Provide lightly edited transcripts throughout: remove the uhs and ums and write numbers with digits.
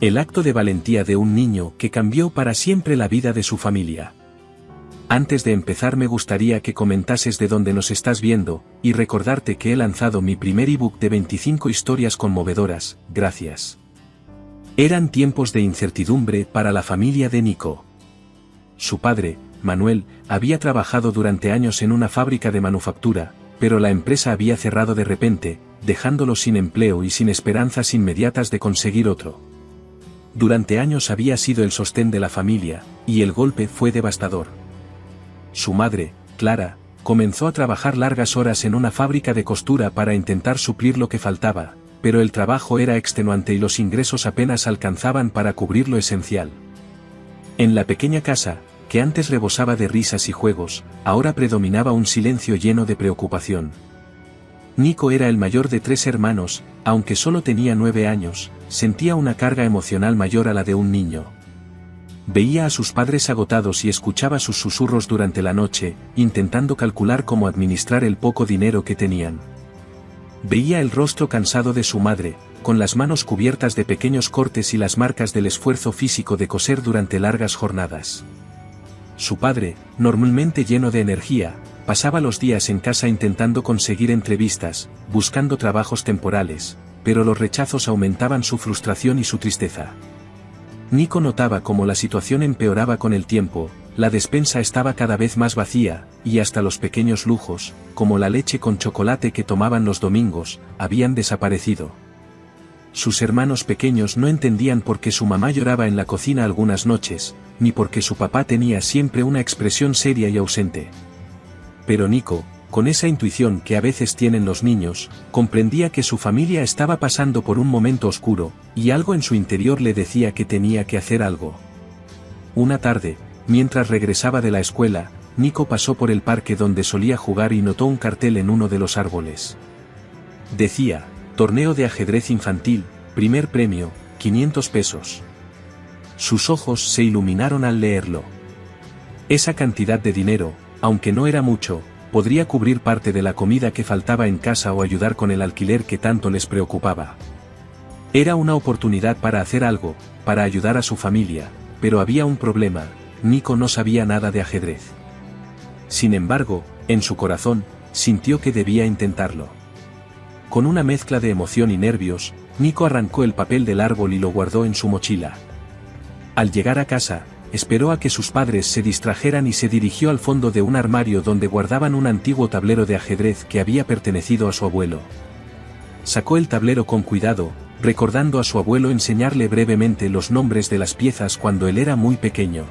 El acto de valentía de un niño que cambió para siempre la vida de su familia. Antes de empezar me gustaría que comentases de dónde nos estás viendo, y recordarte que he lanzado mi primer ebook de 25 historias conmovedoras, gracias. Eran tiempos de incertidumbre para la familia de Nico. Su padre, Manuel, había trabajado durante años en una fábrica de manufactura, pero la empresa había cerrado de repente, dejándolo sin empleo y sin esperanzas inmediatas de conseguir otro. Durante años había sido el sostén de la familia, y el golpe fue devastador. Su madre, Clara, comenzó a trabajar largas horas en una fábrica de costura para intentar suplir lo que faltaba, pero el trabajo era extenuante y los ingresos apenas alcanzaban para cubrir lo esencial. En la pequeña casa, que antes rebosaba de risas y juegos, ahora predominaba un silencio lleno de preocupación. Nico era el mayor de 3 hermanos, aunque solo tenía 9 años, sentía una carga emocional mayor a la de un niño. Veía a sus padres agotados y escuchaba sus susurros durante la noche, intentando calcular cómo administrar el poco dinero que tenían. Veía el rostro cansado de su madre, con las manos cubiertas de pequeños cortes y las marcas del esfuerzo físico de coser durante largas jornadas. Su padre, normalmente lleno de energía, pasaba los días en casa intentando conseguir entrevistas, buscando trabajos temporales, pero los rechazos aumentaban su frustración y su tristeza. Nico notaba cómo la situación empeoraba con el tiempo, la despensa estaba cada vez más vacía, y hasta los pequeños lujos, como la leche con chocolate que tomaban los domingos, habían desaparecido. Sus hermanos pequeños no entendían por qué su mamá lloraba en la cocina algunas noches, ni por qué su papá tenía siempre una expresión seria y ausente. Pero Nico, con esa intuición que a veces tienen los niños, comprendía que su familia estaba pasando por un momento oscuro, y algo en su interior le decía que tenía que hacer algo. Una tarde, mientras regresaba de la escuela, Nico pasó por el parque donde solía jugar y notó un cartel en uno de los árboles. Decía, torneo de ajedrez infantil, primer premio, 500 pesos. Sus ojos se iluminaron al leerlo. Esa cantidad de dinero, aunque no era mucho, podría cubrir parte de la comida que faltaba en casa o ayudar con el alquiler que tanto les preocupaba. Era una oportunidad para hacer algo, para ayudar a su familia, pero había un problema, Nico no sabía nada de ajedrez. Sin embargo, en su corazón, sintió que debía intentarlo. Con una mezcla de emoción y nervios, Nico arrancó el papel del árbol y lo guardó en su mochila. Al llegar a casa, esperó a que sus padres se distrajeran y se dirigió al fondo de un armario donde guardaban un antiguo tablero de ajedrez que había pertenecido a su abuelo. Sacó el tablero con cuidado, recordando a su abuelo enseñarle brevemente los nombres de las piezas cuando él era muy pequeño.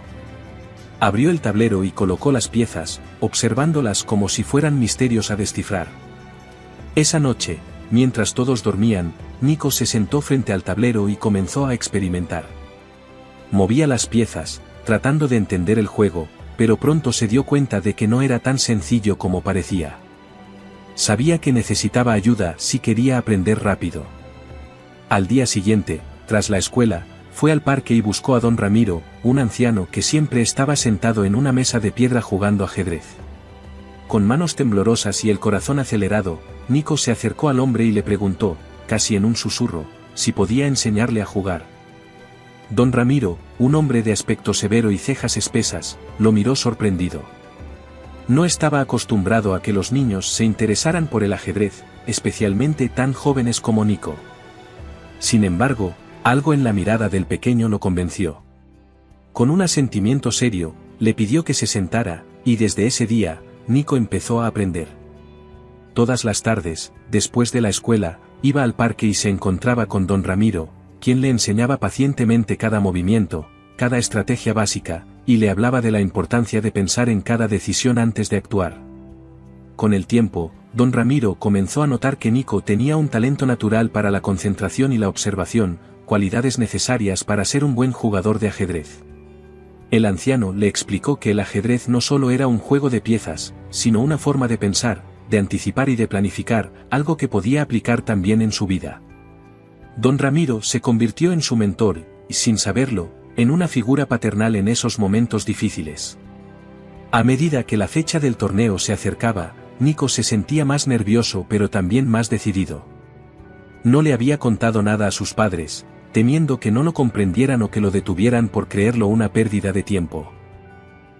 Abrió el tablero y colocó las piezas, observándolas como si fueran misterios a descifrar. Esa noche, mientras todos dormían, Nico se sentó frente al tablero y comenzó a experimentar. Movía las piezas, tratando de entender el juego, pero pronto se dio cuenta de que no era tan sencillo como parecía. Sabía que necesitaba ayuda si quería aprender rápido. Al día siguiente, tras la escuela, fue al parque y buscó a don Ramiro, un anciano que siempre estaba sentado en una mesa de piedra jugando ajedrez. Con manos temblorosas y el corazón acelerado, Nico se acercó al hombre y le preguntó, casi en un susurro, si podía enseñarle a jugar. Don Ramiro, un hombre de aspecto severo y cejas espesas, lo miró sorprendido. No estaba acostumbrado a que los niños se interesaran por el ajedrez, especialmente tan jóvenes como Nico. Sin embargo, algo en la mirada del pequeño lo convenció. Con un asentimiento serio, le pidió que se sentara, y desde ese día, Nico empezó a aprender. Todas las tardes, después de la escuela, iba al parque y se encontraba con don Ramiro, quien le enseñaba pacientemente cada movimiento, cada estrategia básica, y le hablaba de la importancia de pensar en cada decisión antes de actuar. Con el tiempo, don Ramiro comenzó a notar que Nico tenía un talento natural para la concentración y la observación, cualidades necesarias para ser un buen jugador de ajedrez. El anciano le explicó que el ajedrez no solo era un juego de piezas, sino una forma de pensar, de anticipar y de planificar, algo que podía aplicar también en su vida. Don Ramiro se convirtió en su mentor, y sin saberlo, en una figura paternal en esos momentos difíciles. A medida que la fecha del torneo se acercaba, Nico se sentía más nervioso pero también más decidido. No le había contado nada a sus padres, temiendo que no lo comprendieran o que lo detuvieran por creerlo una pérdida de tiempo.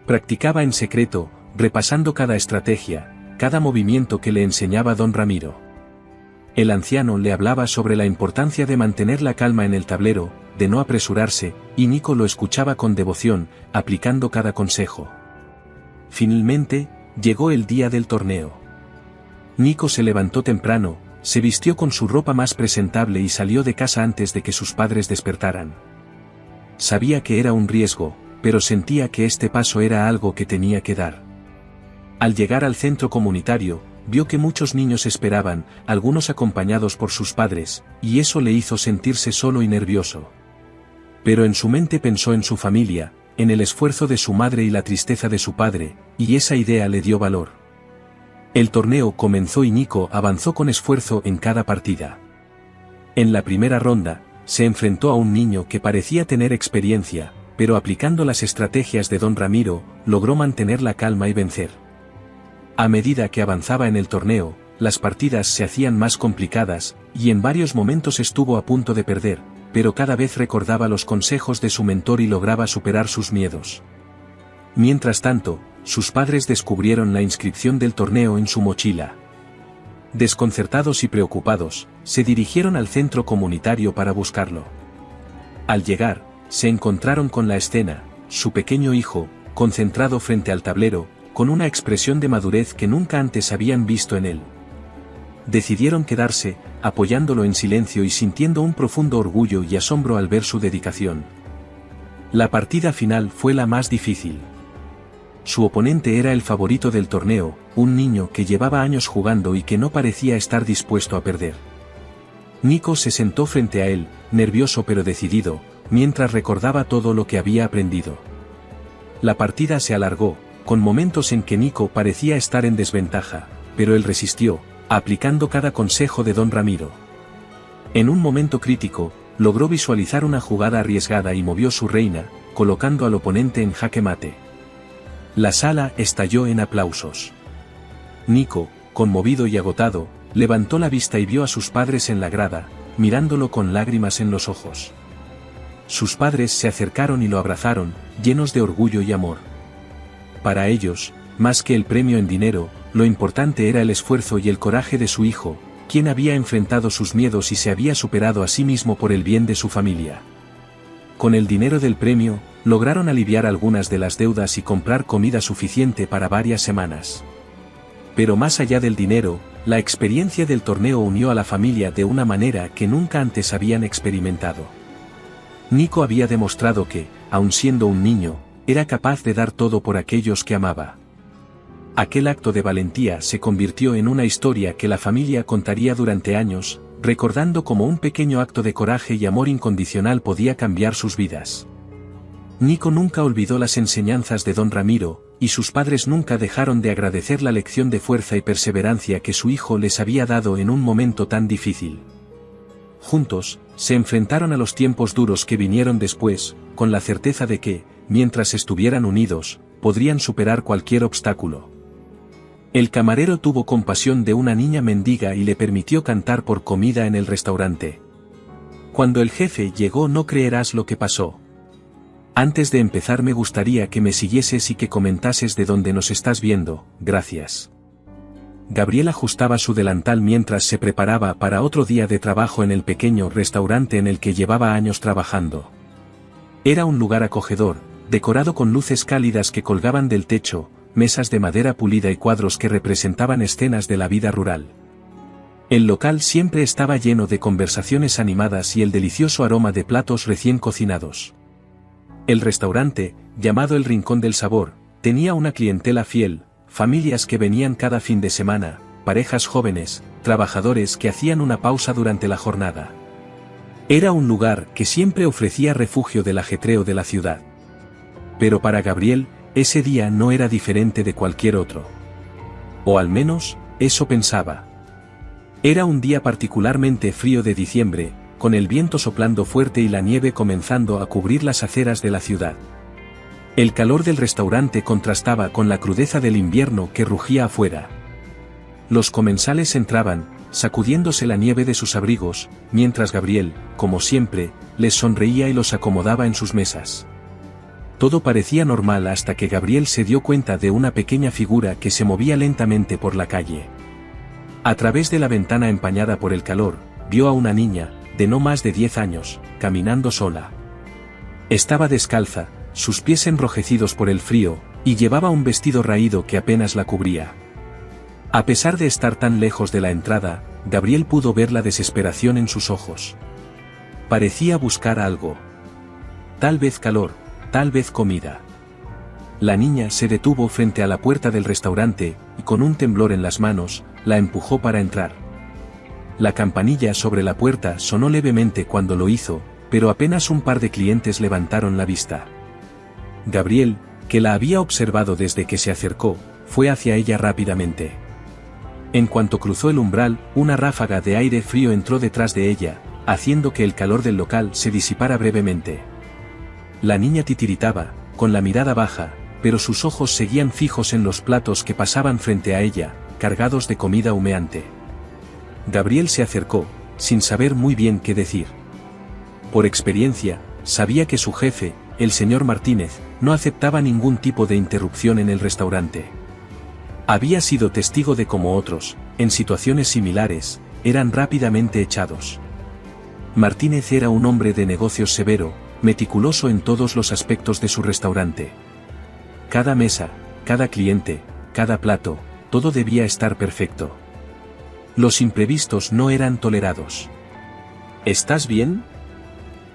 Practicaba en secreto, repasando cada estrategia, cada movimiento que le enseñaba don Ramiro. El anciano le hablaba sobre la importancia de mantener la calma en el tablero, de no apresurarse, y Nico lo escuchaba con devoción, aplicando cada consejo. Finalmente, llegó el día del torneo. Nico se levantó temprano, se vistió con su ropa más presentable y salió de casa antes de que sus padres despertaran. Sabía que era un riesgo, pero sentía que este paso era algo que tenía que dar. Al llegar al centro comunitario, vio que muchos niños esperaban, algunos acompañados por sus padres, y eso le hizo sentirse solo y nervioso. Pero en su mente pensó en su familia, en el esfuerzo de su madre y la tristeza de su padre, y esa idea le dio valor. El torneo comenzó y Nico avanzó con esfuerzo en cada partida. En la primera ronda, se enfrentó a un niño que parecía tener experiencia, pero aplicando las estrategias de don Ramiro, logró mantener la calma y vencer. A medida que avanzaba en el torneo, las partidas se hacían más complicadas, y en varios momentos estuvo a punto de perder, pero cada vez recordaba los consejos de su mentor y lograba superar sus miedos. Mientras tanto, sus padres descubrieron la inscripción del torneo en su mochila. Desconcertados y preocupados, se dirigieron al centro comunitario para buscarlo. Al llegar, se encontraron con la escena, su pequeño hijo, concentrado frente al tablero, con una expresión de madurez que nunca antes habían visto en él. Decidieron quedarse, apoyándolo en silencio y sintiendo un profundo orgullo y asombro al ver su dedicación. La partida final fue la más difícil. Su oponente era el favorito del torneo, un niño que llevaba años jugando y que no parecía estar dispuesto a perder. Nico se sentó frente a él, nervioso pero decidido, mientras recordaba todo lo que había aprendido. La partida se alargó, con momentos en que Nico parecía estar en desventaja, pero él resistió, aplicando cada consejo de don Ramiro. En un momento crítico, logró visualizar una jugada arriesgada y movió su reina, colocando al oponente en jaque mate. La sala estalló en aplausos. Nico, conmovido y agotado, levantó la vista y vio a sus padres en la grada, mirándolo con lágrimas en los ojos. Sus padres se acercaron y lo abrazaron, llenos de orgullo y amor. Para ellos, más que el premio en dinero, lo importante era el esfuerzo y el coraje de su hijo, quien había enfrentado sus miedos y se había superado a sí mismo por el bien de su familia. Con el dinero del premio, lograron aliviar algunas de las deudas y comprar comida suficiente para varias semanas. Pero más allá del dinero, la experiencia del torneo unió a la familia de una manera que nunca antes habían experimentado. Nico había demostrado que, aun siendo un niño, era capaz de dar todo por aquellos que amaba. Aquel acto de valentía se convirtió en una historia que la familia contaría durante años, recordando cómo un pequeño acto de coraje y amor incondicional podía cambiar sus vidas. Nico nunca olvidó las enseñanzas de don Ramiro, y sus padres nunca dejaron de agradecer la lección de fuerza y perseverancia que su hijo les había dado en un momento tan difícil. Juntos, se enfrentaron a los tiempos duros que vinieron después, con la certeza de que, mientras estuvieran unidos, podrían superar cualquier obstáculo. El camarero tuvo compasión de una niña mendiga y le permitió cantar por comida en el restaurante. Cuando el jefe llegó, no creerás lo que pasó. Antes de empezar me gustaría que me siguieses y que comentases de dónde nos estás viendo, gracias. Gabriel ajustaba su delantal mientras se preparaba para otro día de trabajo en el pequeño restaurante en el que llevaba años trabajando. Era un lugar acogedor, decorado con luces cálidas que colgaban del techo, mesas de madera pulida y cuadros que representaban escenas de la vida rural. El local siempre estaba lleno de conversaciones animadas y el delicioso aroma de platos recién cocinados. El restaurante, llamado El Rincón del Sabor, tenía una clientela fiel, familias que venían cada fin de semana, parejas jóvenes, trabajadores que hacían una pausa durante la jornada. Era un lugar que siempre ofrecía refugio del ajetreo de la ciudad. Pero para Gabriel, ese día no era diferente de cualquier otro. O al menos, eso pensaba. Era un día particularmente frío de diciembre, con el viento soplando fuerte y la nieve comenzando a cubrir las aceras de la ciudad. El calor del restaurante contrastaba con la crudeza del invierno que rugía afuera. Los comensales entraban, sacudiéndose la nieve de sus abrigos, mientras Gabriel, como siempre, les sonreía y los acomodaba en sus mesas. Todo parecía normal hasta que Gabriel se dio cuenta de una pequeña figura que se movía lentamente por la calle. A través de la ventana empañada por el calor, vio a una niña, de no más de 10 años, caminando sola. Estaba descalza, sus pies enrojecidos por el frío, y llevaba un vestido raído que apenas la cubría. A pesar de estar tan lejos de la entrada, Gabriel pudo ver la desesperación en sus ojos. Parecía buscar algo. Tal vez calor, tal vez comida. La niña se detuvo frente a la puerta del restaurante, y con un temblor en las manos, la empujó para entrar. La campanilla sobre la puerta sonó levemente cuando lo hizo, pero apenas un par de clientes levantaron la vista. Gabriel, que la había observado desde que se acercó, fue hacia ella rápidamente. En cuanto cruzó el umbral, una ráfaga de aire frío entró detrás de ella, haciendo que el calor del local se disipara brevemente. La niña titiritaba, con la mirada baja, pero sus ojos seguían fijos en los platos que pasaban frente a ella, cargados de comida humeante. Gabriel se acercó, sin saber muy bien qué decir. Por experiencia, sabía que su jefe, el señor Martínez, no aceptaba ningún tipo de interrupción en el restaurante. Había sido testigo de cómo otros, en situaciones similares, eran rápidamente echados. Martínez era un hombre de negocios severo, meticuloso en todos los aspectos de su restaurante. Cada mesa, cada cliente, cada plato, todo debía estar perfecto. Los imprevistos no eran tolerados. ¿Estás bien?,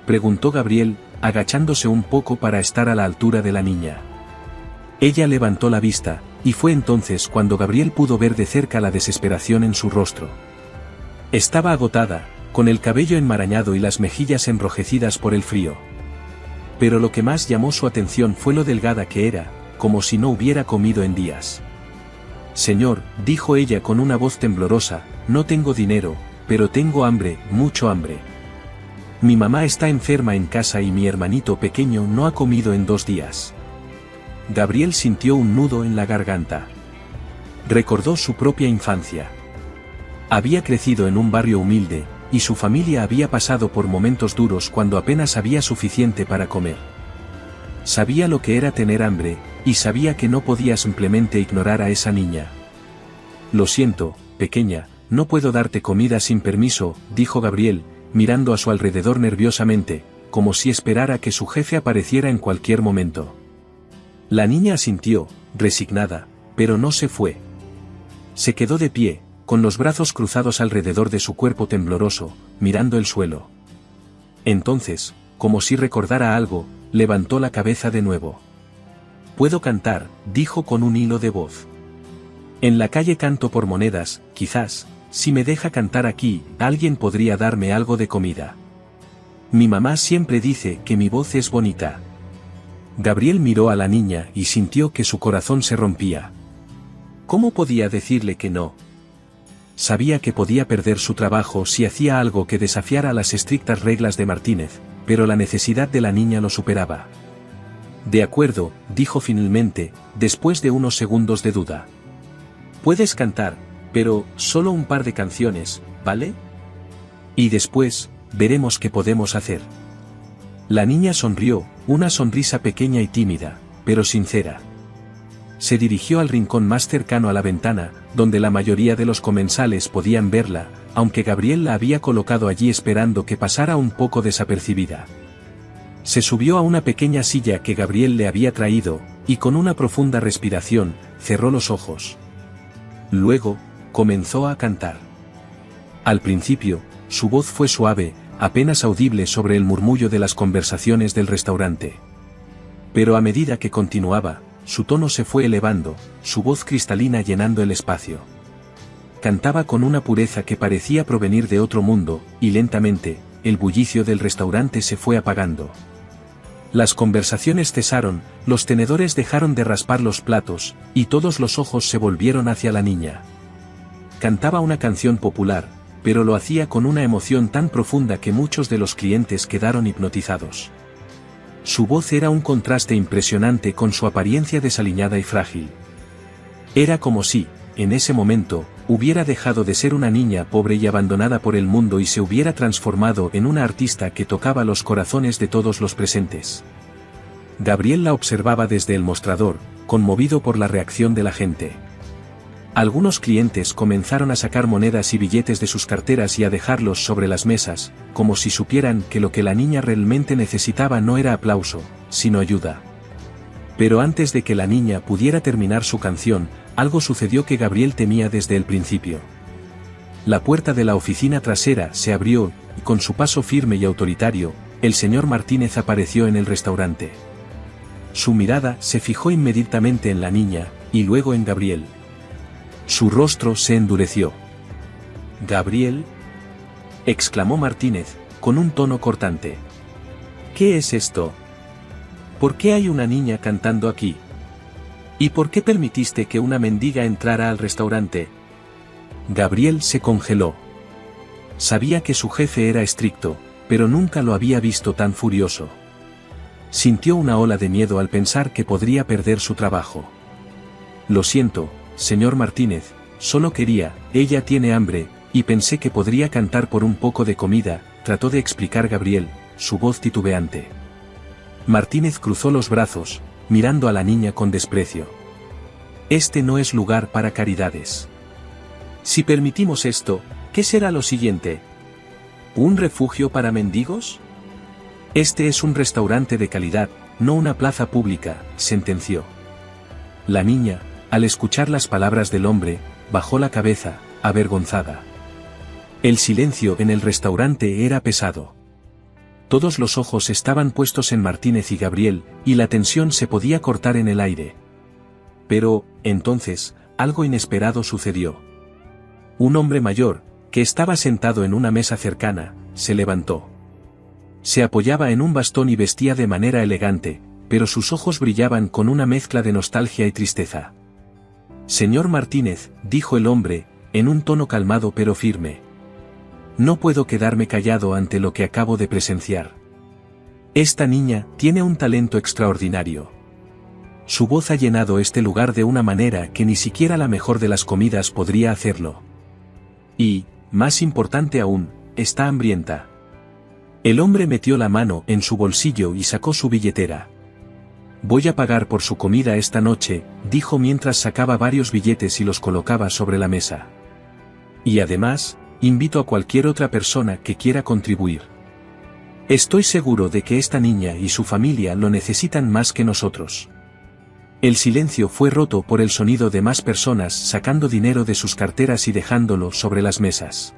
preguntó Gabriel, agachándose un poco para estar a la altura de la niña. Ella levantó la vista, y fue entonces cuando Gabriel pudo ver de cerca la desesperación en su rostro. Estaba agotada, con el cabello enmarañado y las mejillas enrojecidas por el frío. Pero lo que más llamó su atención fue lo delgada que era, como si no hubiera comido en días. «Señor», dijo ella con una voz temblorosa, «no tengo dinero, pero tengo hambre, mucho hambre. Mi mamá está enferma en casa y mi hermanito pequeño no ha comido en 2 días». Gabriel sintió un nudo en la garganta. Recordó su propia infancia. Había crecido en un barrio humilde, y su familia había pasado por momentos duros cuando apenas había suficiente para comer. Sabía lo que era tener hambre, y sabía que no podía simplemente ignorar a esa niña. «Lo siento, pequeña, no puedo darte comida sin permiso», dijo Gabriel, mirando a su alrededor nerviosamente, como si esperara que su jefe apareciera en cualquier momento. La niña asintió, resignada, pero no se fue. Se quedó de pie, con los brazos cruzados alrededor de su cuerpo tembloroso, mirando el suelo. Entonces, como si recordara algo, levantó la cabeza de nuevo. «Puedo cantar», dijo con un hilo de voz. «En la calle canto por monedas, quizás, si me deja cantar aquí, alguien podría darme algo de comida. Mi mamá siempre dice que mi voz es bonita». Gabriel miró a la niña y sintió que su corazón se rompía. ¿Cómo podía decirle que no? Sabía que podía perder su trabajo si hacía algo que desafiara las estrictas reglas de Martínez, pero la necesidad de la niña lo superaba. «De acuerdo», dijo finalmente, después de unos segundos de duda. «Puedes cantar, pero solo un par de canciones, ¿vale? Y después, veremos qué podemos hacer». La niña sonrió, una sonrisa pequeña y tímida, pero sincera. Se dirigió al rincón más cercano a la ventana, donde la mayoría de los comensales podían verla, aunque Gabriel la había colocado allí esperando que pasara un poco desapercibida. Se subió a una pequeña silla que Gabriel le había traído, y con una profunda respiración, cerró los ojos. Luego, comenzó a cantar. Al principio, su voz fue suave, apenas audible sobre el murmullo de las conversaciones del restaurante. Pero a medida que continuaba, su tono se fue elevando, su voz cristalina llenando el espacio. Cantaba con una pureza que parecía provenir de otro mundo, y lentamente, el bullicio del restaurante se fue apagando. Las conversaciones cesaron, los tenedores dejaron de raspar los platos, y todos los ojos se volvieron hacia la niña. Cantaba una canción popular, pero lo hacía con una emoción tan profunda que muchos de los clientes quedaron hipnotizados. Su voz era un contraste impresionante con su apariencia desaliñada y frágil. Era como si, en ese momento, hubiera dejado de ser una niña pobre y abandonada por el mundo y se hubiera transformado en una artista que tocaba los corazones de todos los presentes. Gabriel la observaba desde el mostrador, conmovido por la reacción de la gente. Algunos clientes comenzaron a sacar monedas y billetes de sus carteras y a dejarlos sobre las mesas, como si supieran que lo que la niña realmente necesitaba no era aplauso, sino ayuda. Pero antes de que la niña pudiera terminar su canción, algo sucedió que Gabriel temía desde el principio. La puerta de la oficina trasera se abrió, y con su paso firme y autoritario, el señor Martínez apareció en el restaurante. Su mirada se fijó inmediatamente en la niña, y luego en Gabriel. Su rostro se endureció. «¿Gabriel?», exclamó Martínez, con un tono cortante. «¿Qué es esto? ¿Por qué hay una niña cantando aquí? ¿Y por qué permitiste que una mendiga entrara al restaurante?». Gabriel se congeló. Sabía que su jefe era estricto, pero nunca lo había visto tan furioso. Sintió una ola de miedo al pensar que podría perder su trabajo. «Lo siento, señor Martínez, solo quería, ella tiene hambre, y pensé que podría cantar por un poco de comida», trató de explicar Gabriel, su voz titubeante. Martínez cruzó los brazos, mirando a la niña con desprecio. «Este no es lugar para caridades. Si permitimos esto, ¿qué será lo siguiente? ¿Un refugio para mendigos? Este es un restaurante de calidad, no una plaza pública», sentenció. La niña, al escuchar las palabras del hombre, bajó la cabeza, avergonzada. El silencio en el restaurante era pesado. Todos los ojos estaban puestos en Martínez y Gabriel, y la tensión se podía cortar en el aire. Pero, entonces, algo inesperado sucedió. Un hombre mayor, que estaba sentado en una mesa cercana, se levantó. Se apoyaba en un bastón y vestía de manera elegante, pero sus ojos brillaban con una mezcla de nostalgia y tristeza. «Señor Martínez», dijo el hombre, en un tono calmado pero firme. «No puedo quedarme callado ante lo que acabo de presenciar. Esta niña tiene un talento extraordinario. Su voz ha llenado este lugar de una manera que ni siquiera la mejor de las comidas podría hacerlo. Y, más importante aún, está hambrienta». El hombre metió la mano en su bolsillo y sacó su billetera. «Voy a pagar por su comida esta noche», dijo mientras sacaba varios billetes y los colocaba sobre la mesa. «Y además, invito a cualquier otra persona que quiera contribuir. Estoy seguro de que esta niña y su familia lo necesitan más que nosotros». El silencio fue roto por el sonido de más personas sacando dinero de sus carteras y dejándolo sobre las mesas.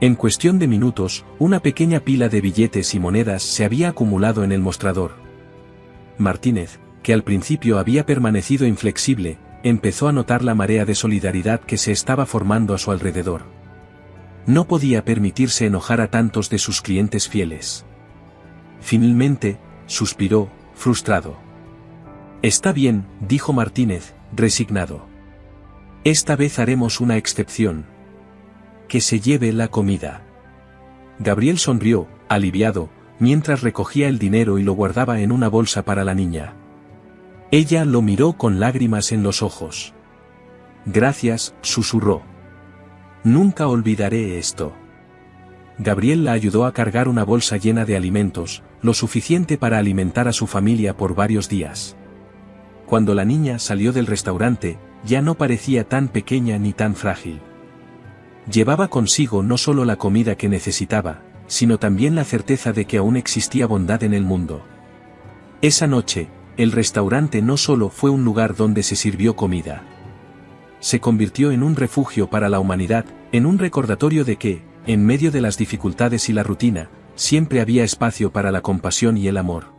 En cuestión de minutos, una pequeña pila de billetes y monedas se había acumulado en el mostrador. Martínez, que al principio había permanecido inflexible, empezó a notar la marea de solidaridad que se estaba formando a su alrededor. No podía permitirse enojar a tantos de sus clientes fieles. Finalmente, suspiró, frustrado. «Está bien», dijo Martínez, resignado. «Esta vez haremos una excepción. Que se lleve la comida». Gabriel sonrió, aliviado, mientras recogía el dinero y lo guardaba en una bolsa para la niña. Ella lo miró con lágrimas en los ojos. «Gracias», susurró. «Nunca olvidaré esto». Gabriel la ayudó a cargar una bolsa llena de alimentos, lo suficiente para alimentar a su familia por varios días. Cuando la niña salió del restaurante, ya no parecía tan pequeña ni tan frágil. Llevaba consigo no solo la comida que necesitaba, sino también la certeza de que aún existía bondad en el mundo. Esa noche, el restaurante no solo fue un lugar donde se sirvió comida. Se convirtió en un refugio para la humanidad, en un recordatorio de que, en medio de las dificultades y la rutina, siempre había espacio para la compasión y el amor.